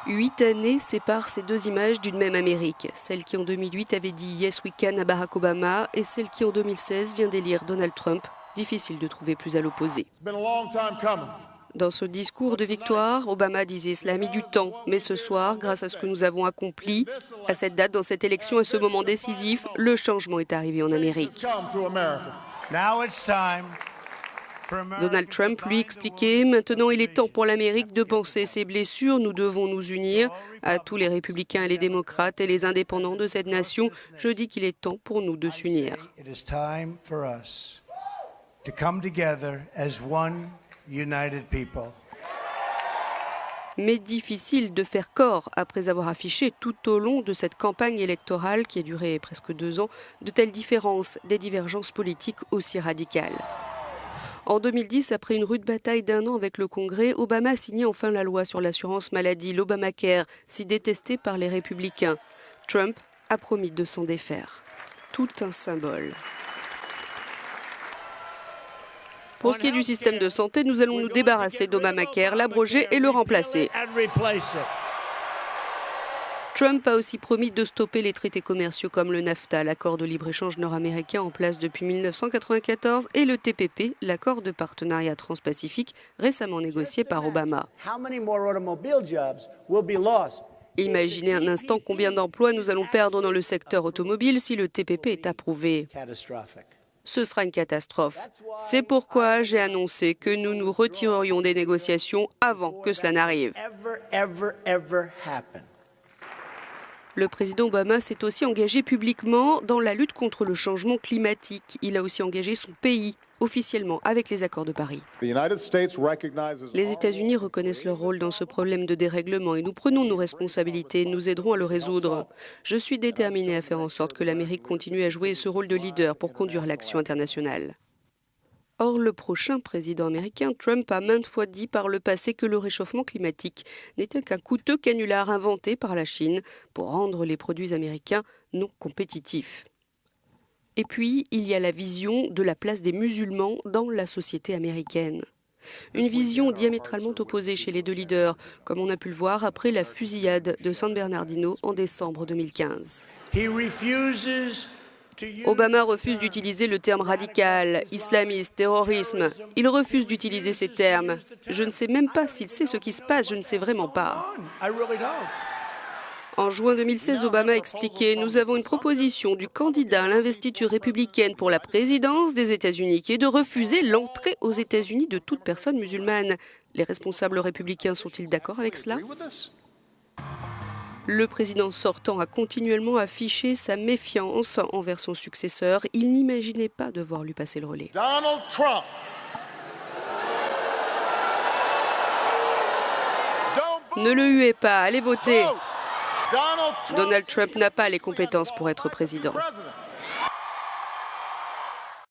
8 années séparent ces deux images d'une même Amérique. Celle qui en 2008 avait dit « Yes we can » à Barack Obama et celle qui en 2016 vient d'élire Donald Trump. Difficile de trouver plus à l'opposé. Dans ce discours de victoire, Obama disait « Cela a mis du temps, mais ce soir, grâce à ce que nous avons accompli, à cette date, dans cette élection, à ce moment décisif, le changement est arrivé en Amérique. » Donald Trump lui expliquait « Maintenant, il est temps pour l'Amérique de penser ses blessures. Nous devons nous unir. À tous les républicains, les démocrates et les indépendants de cette nation, je dis qu'il est temps pour nous de s'unir. » Mais difficile de faire corps après avoir affiché tout au long de cette campagne électorale qui a duré presque 2 ans de telles différences, des divergences politiques aussi radicales. En 2010, après une rude bataille d'1 an avec le Congrès, Obama a signé enfin la loi sur l'assurance maladie, l'Obamacare, si détestée par les républicains. Trump a promis de s'en défaire. Tout un symbole. Pour ce qui est du système de santé, nous allons nous débarrasser d'Obamacare, l'abroger et le remplacer. Trump a aussi promis de stopper les traités commerciaux comme le NAFTA, l'accord de libre-échange nord-américain en place depuis 1994, et le TPP, l'accord de partenariat transpacifique récemment négocié par Obama. Imaginez un instant combien d'emplois nous allons perdre dans le secteur automobile si le TPP est approuvé. Ce sera une catastrophe. C'est pourquoi j'ai annoncé que nous nous retirerions des négociations avant que cela n'arrive. Le président Obama s'est aussi engagé publiquement dans la lutte contre le changement climatique. Il a aussi engagé son pays officiellement avec les accords de Paris. Les États-Unis reconnaissent leur rôle dans ce problème de dérèglement et nous prenons nos responsabilités, nous aiderons à le résoudre. Je suis déterminé à faire en sorte que l'Amérique continue à jouer ce rôle de leader pour conduire l'action internationale. Or, le prochain président américain, Trump, a maintes fois dit par le passé que le réchauffement climatique n'était qu'un coûteux canular inventé par la Chine pour rendre les produits américains non compétitifs. Et puis, il y a la vision de la place des musulmans dans la société américaine. Une vision diamétralement opposée chez les deux leaders, comme on a pu le voir après la fusillade de San Bernardino en décembre 2015. Obama refuse d'utiliser le terme radical, islamiste, terrorisme. Il refuse d'utiliser ces termes. Je ne sais même pas s'il sait ce qui se passe, je ne sais vraiment pas. En juin 2016, Obama a expliqué « Nous avons une proposition du candidat à l'investiture républicaine pour la présidence des États-Unis qui est de refuser l'entrée aux États-Unis de toute personne musulmane. Les responsables républicains sont-ils d'accord avec cela ?» Le président sortant a continuellement affiché sa méfiance envers son successeur. Il n'imaginait pas devoir lui passer le relais. Donald Trump. Ne le huez pas, allez voter. Donald Trump n'a pas les compétences pour être président.